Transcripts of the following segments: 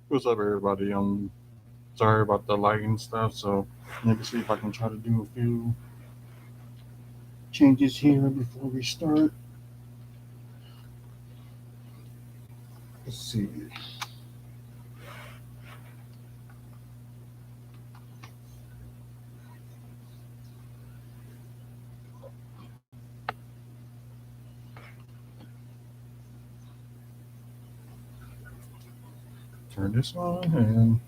What's up, everybody? Sorry about the lighting stuff. So let me see if I can try to do a few changes here before we start. Let's see. Turn this on, and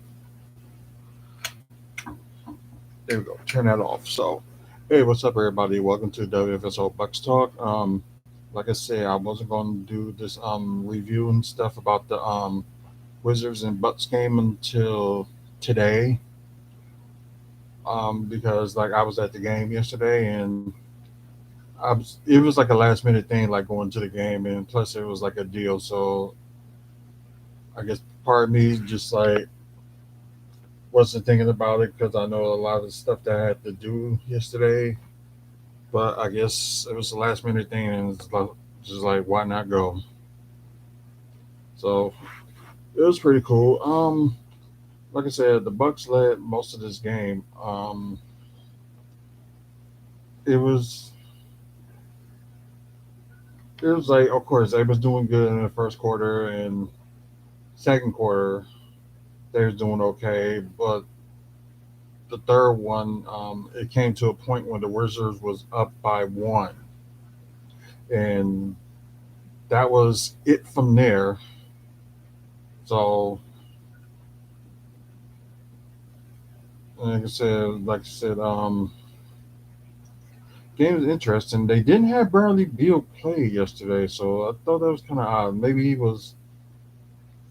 there we go. Turn that off. So, hey, what's up, everybody? Welcome to WFSO Bucks Talk. Like I said, I wasn't going to do this review and stuff about the Wizards and Bucks game until today. Because like I was at the game yesterday, and it was like a last minute thing, like going to the game, and plus it was like a deal. So I guess part of me just like wasn't thinking about it because I know a lot of stuff that I had to do yesterday. But I guess it was a last minute thing, and it's like, just like why not go? So it was pretty cool. Like I said, the Bucks led most of this game. It was it was like, of course, they was doing good in the first quarter, and second quarter they was doing okay, but the third one, it came to a point when the Wizards was up by one, and that was it from there. So, game was interesting. They didn't have Bradley Beal play yesterday, so I thought that was kind of odd. Maybe he was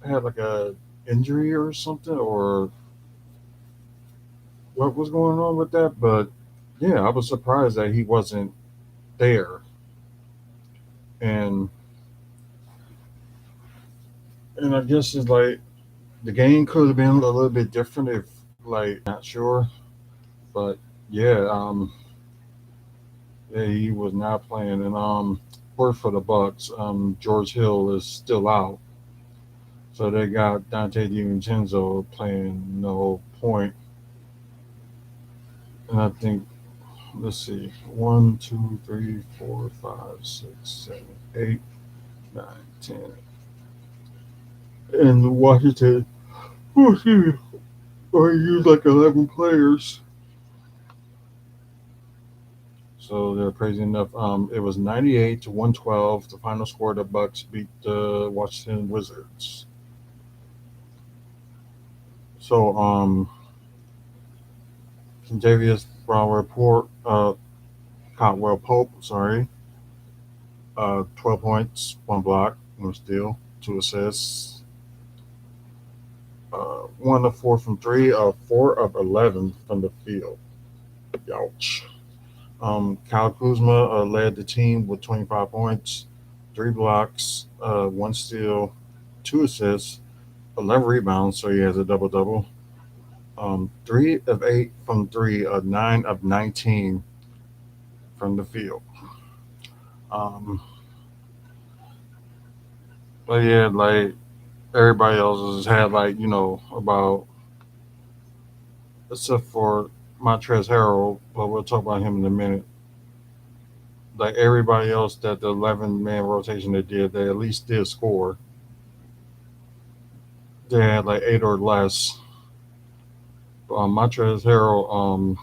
had like a injury or something, or what was going on with that. But yeah, I was surprised that he wasn't there, and I guess it's like the game could have been a little bit different if like not sure, but yeah, yeah, he was not playing, and for the Bucks, George Hill is still out, so they got Dante DiVincenzo playing the whole point, and I think let's see, one, two, three, four, five, six, seven, eight, nine, 10, and Washington, oh, excuse me, or use like 11 players. So they're crazy enough. It was 98 to 112. The final score: the Bucks beat the Washington Wizards. So Contavious Brown report, Cotwell Pope, sorry, 12 points, one block, one steal, two assists, 1 of 4 from three, 4 of 11 from the field. Ouch. Kyle Kuzma led the team with 25 points, 3 blocks, one steal, two assists, 11 rebounds, so he has a double double. 3 of 8 from three, 9 of 19 from the field. Um, but yeah, like everybody else has had like about except for Montrezl Harrell, but we'll talk about him in a minute. Like everybody else that the 11 man rotation they did, they at least did score. They had like 8 or less. Montrezl Harrell,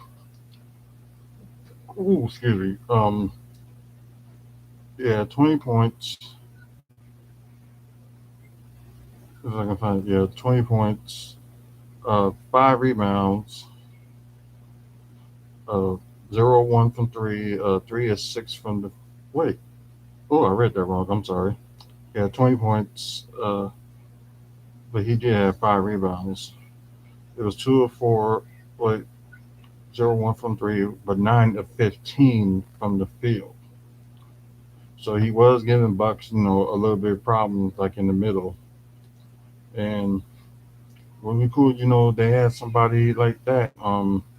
excuse me, yeah, 20 points. If I can find it, yeah, 20 points, 5 rebounds, uh, 0 1 from three, 3 of 6 from the. Wait, oh, I read that wrong. I'm sorry. Yeah, 20 points, but he did have 5 rebounds. It was 2 of 4, wait, 0 1 from three, but 9 of 15 from the field. So he was giving Bucks, a little bit of problems like in the middle. And when we cool, they had somebody like that. Not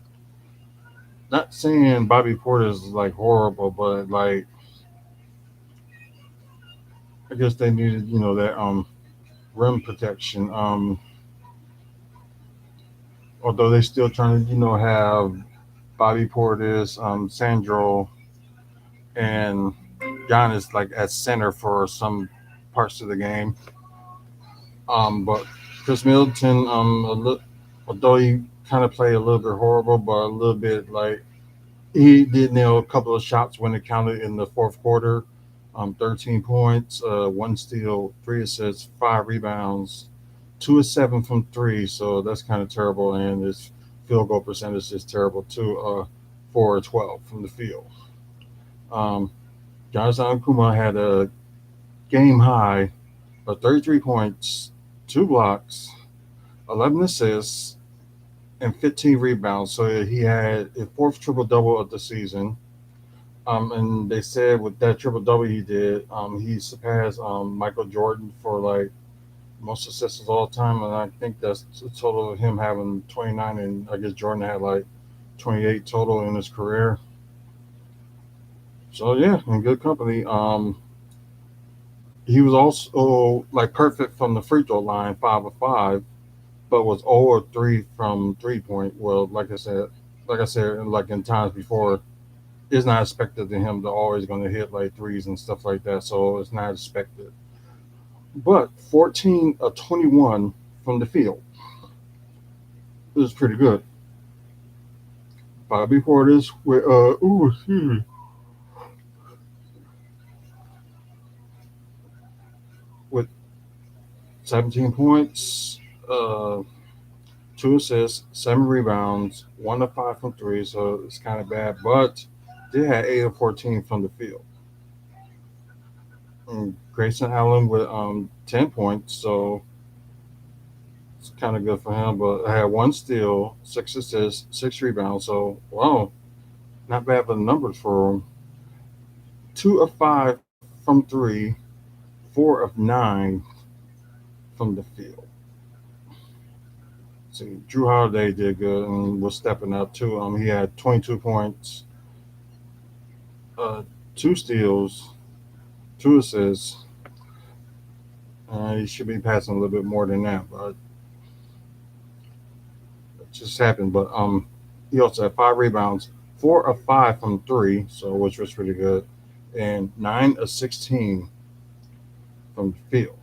saying Bobby Porter is like horrible, but like I guess they needed, that rim protection. although they still trying to have Bobby Portis, Sandro, and Giannis like at center for some parts of the game. But Chris Middleton, although he kind of played a little bit horrible, but a little bit like he did nail a couple of shots when it counted in the fourth quarter. 13 points, one steal, three assists, five rebounds, 2 of 7 from three. So that's kind of terrible, and his field goal percentage is terrible too. 4 of 12 from the field. Um, Giannis Antetokounmpo had a game high of 33 points, two blocks, 11 assists, and 15 rebounds. So he had a fourth triple double of the season. And they said with that triple double he did, he surpassed Michael Jordan for like most assists of all time, and I think that's a total of him having 29, and I guess Jordan had like 28 total in his career. So yeah, in good company. He was also like perfect from the free throw line, 5 of 5, but was 0 of 3 from 3 point. Well, like I said, like in times before, it's not expected to him to always going to hit like threes and stuff like that. So it's not expected. But 14 of 21 from the field is pretty good. Bobby Portis with with 17 points, uh, two assists, 7 rebounds, 1 of 5 from three. So it's kind of bad, but they had 8 of 14 from the field. Grayson Allen with 10 points, so it's kind of good for him. But I had one steal, 6 assists, 6 rebounds. So wow, not bad for the numbers for him. 2 of 5 from three, 4 of 9 from the field. See, Drew Holiday did good and was stepping up too. He had 22 points, uh, two steals, two assists. He should be passing a little bit more than that, but it just happened. But he also had 5 rebounds, 4 of 5 from three, so which was pretty good, and 9 of 16 from the field.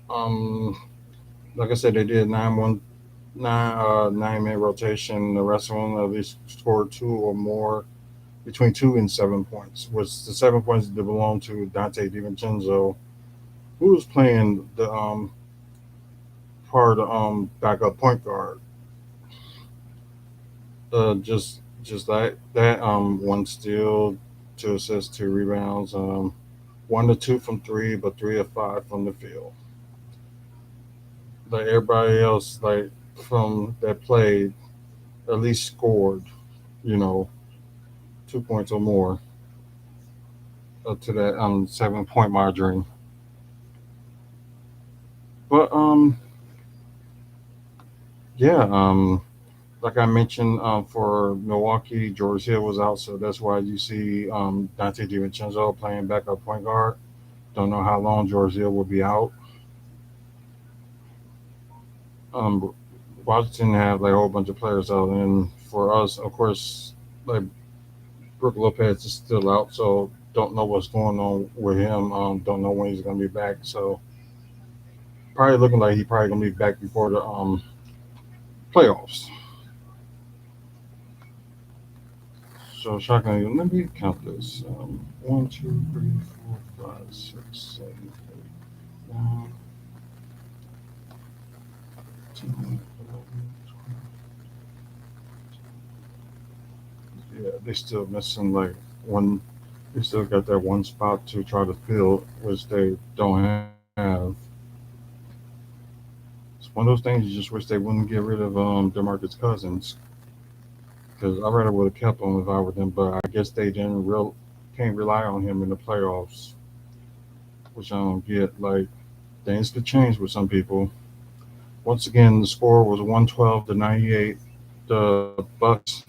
Um, like I said, they did 9-minute rotation. The rest of them at least scored two or more, between 2 and 7 points. Which the 7 points that belong to Dante DiVincenzo, who was playing the part backup point guard. Just that one steal, two assists, 2 rebounds, 1 to 2 from three, but 3 of 5 from the field. Like everybody else, like from that played, at least scored, you know, 2 points or more up to that 7 point margin. But yeah, like I mentioned, for Milwaukee, George Hill was out, so that's why you see Dante DiVincenzo playing backup point guard. Don't know how long George Hill will be out. Um, Washington had like a whole bunch of players out, and for us, of course, like Brooke Lopez is still out, so don't know what's going on with him. Don't know when he's gonna be back. So probably looking like he probably gonna be back before the playoffs. So shotgun. Let me count this. One, two, three, four, five, six, seven, eight, nine, 10, 11, 12. Yeah, they still missing like one. They still got that one spot to try to fill, which they don't have. It's one of those things you just wish they wouldn't get rid of Demarcus Cousins, because I rather would have kept him if I were them. But I guess they didn't can't rely on him in the playoffs, which I don't get. Like things could change with some people. Once again, the score was 112-98. The Bucks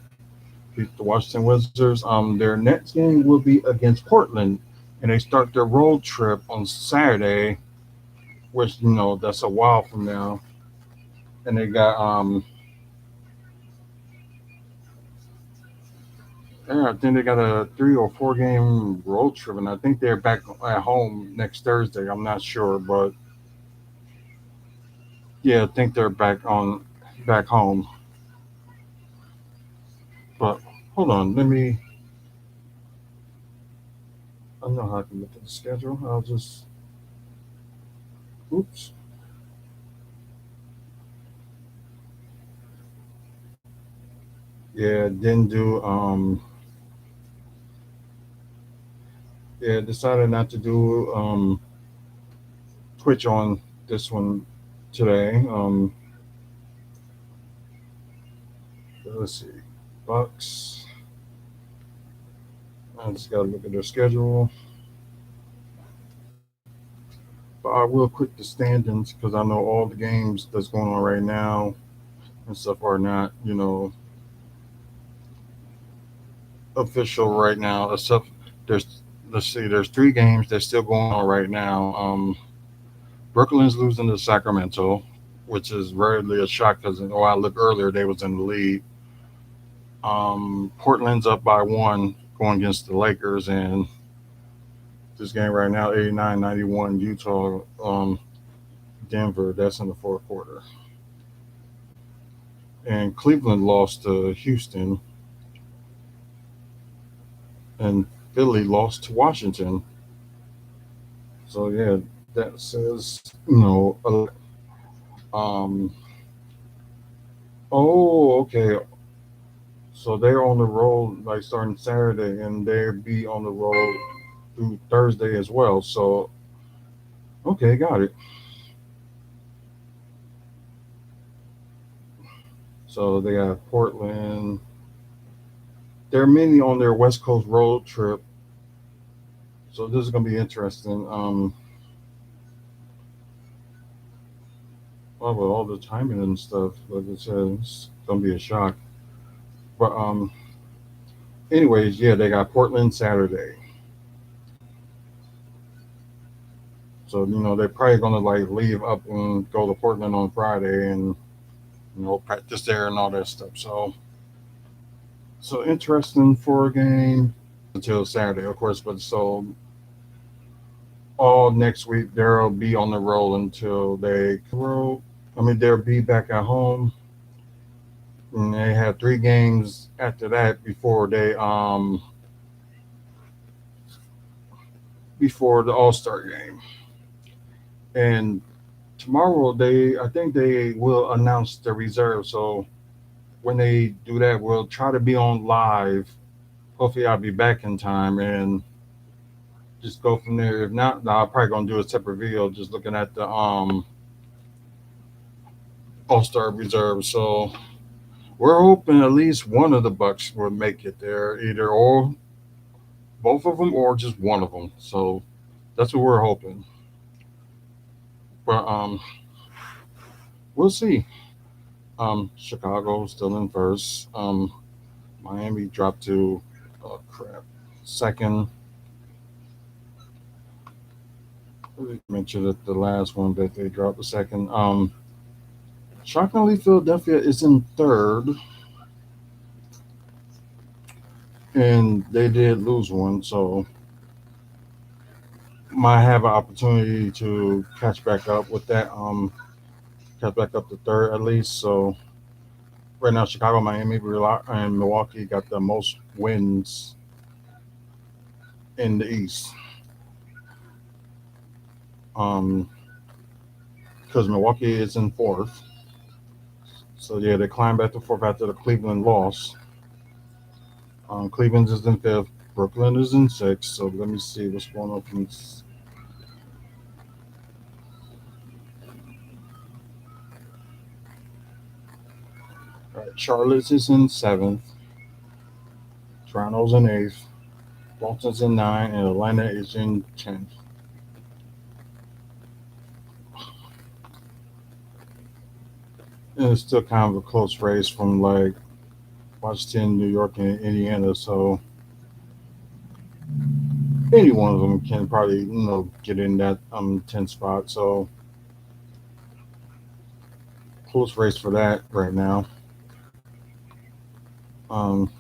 beat the Washington Wizards. Their next game will be against Portland, and they start their road trip on Saturday, which that's a while from now. and they got yeah, I think they got a 3 or 4 game road trip, and I think they're back at home next Thursday. I'm not sure, but yeah, I think they're back home. But hold on, let me. I know how I can look at the schedule. I'll just. Oops. Yeah, didn't do. Yeah, decided not to do Twitch on this one today. Let's see, Bucks. I just gotta look at their schedule. But I will quit the standings because I know all the games that's going on right now and stuff are not, official right now. Except there's, let's see, there's 3 games that's still going on right now. Brooklyn's losing to Sacramento, which is rarely a shock because while I looked earlier, they was in the lead. Portland's up by 1 going against the Lakers, and this game right now, 89-91, Utah, Denver. That's in the fourth quarter. And Cleveland lost to Houston, and Philly lost to Washington. So yeah, that says a lot. Um, oh, okay. So they're on the road like starting Saturday, and they'll be on the road through Thursday as well. So okay, got it. So they got Portland. They're mainly on their West Coast road trip, so this is gonna be interesting. Well, with all the timing and stuff, like I said, it's gonna be a shock. But anyways, yeah, they got Portland Saturday, so they're probably gonna like leave up and go to Portland on Friday and practice there and all that stuff. So interesting for a game until Saturday, of course. But so all next week they'll be on the road until they road. I mean, they'll be back at home, and they have 3 games after that before the All Star game. And tomorrow I think they will announce the reserve. So when they do that, we'll try to be on live. Hopefully, I'll be back in time and just go from there. If not, I'll probably gonna do a separate video just looking at the All Star reserve. So we're hoping at least one of the Bucks will make it there, either or both of them or just one of them. So that's what we're hoping. But we'll see. Chicago still in first. Miami dropped to crap second. I mentioned that the last one that they dropped a second. Shockingly, Philadelphia is in third, and they did lose one, so might have an opportunity to catch back up with that. Catch back up to third at least. So right now, Chicago, Miami, and Milwaukee got the most wins in the East. Um, because Milwaukee is in fourth. So yeah, they climbed back to fourth after the Cleveland loss. Cleveland is in fifth. Brooklyn is in sixth. So let me see what's going on from. All right, Charlotte is in seventh. Toronto's in eighth. Boston's in nine, and Atlanta is in 10th. And it's still kind of a close race from like Washington, New York, and Indiana. So any one of them can probably get in that 10th spot. So close race for that right now. Um,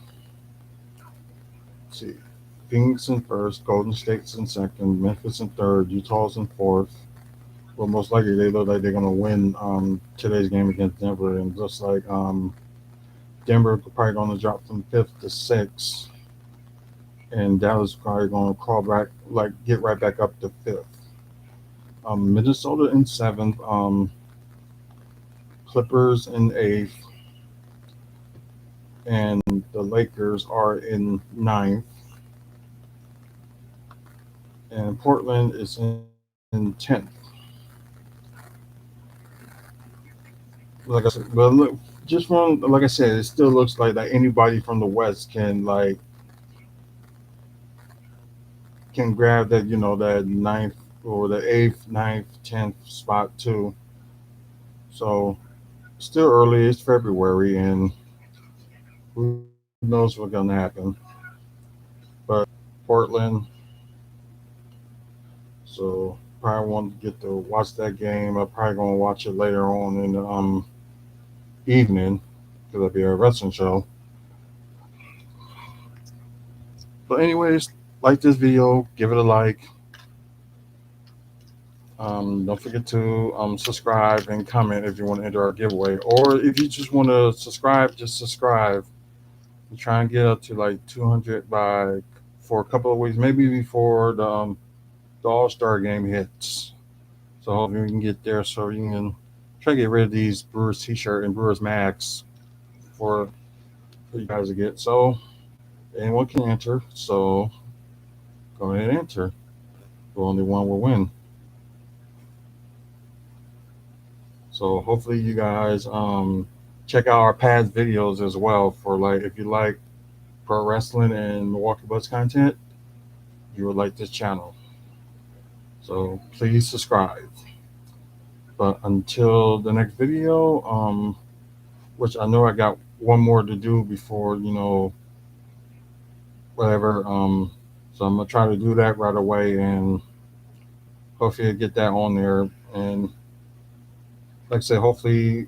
let's see, Phoenix in first, Golden State's in second, Memphis in third, Utah's in fourth. Well, most likely they look like they're gonna win today's game against Denver, and just like Denver probably gonna drop from fifth to sixth, and Dallas probably gonna crawl back, like get right back up to fifth. Minnesota in seventh, Clippers in eighth, and the Lakers are in ninth, and Portland is in tenth. Like I said, but look, just from like I said, it still looks like anybody from the West can grab that that ninth or the eighth, ninth, 10th spot too. So still early. It's February, and who knows what's gonna happen. But Portland, so probably want to get to watch that game. I'm probably gonna watch it later on in the evening because it'll be a wrestling show. But anyways, like this video, give it a like. Don't forget to subscribe and comment if you want to enter our giveaway, or if you just want to subscribe, just subscribe. And try and get up to like 200 by for a couple of weeks, maybe before the All Star game hits. So hopefully we can get there, so you can try to get rid of these Brewers T-shirt and Brewers Max for you guys to get. So anyone can enter. So go ahead and enter. The only one will win. So hopefully you guys check out our past videos as well for like if you like pro wrestling and Milwaukee Bucks content, you would like this channel. So please subscribe. But until the next video, which I know I got one more to do before whatever. So I'm gonna try to do that right away, and hopefully I get that on there. And like I said, hopefully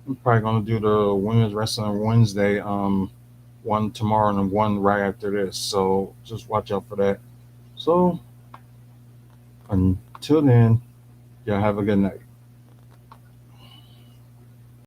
I'm probably gonna do the Women's Wrestling Wednesday, one tomorrow and one right after this. So just watch out for that. So until then, y'all have a good night.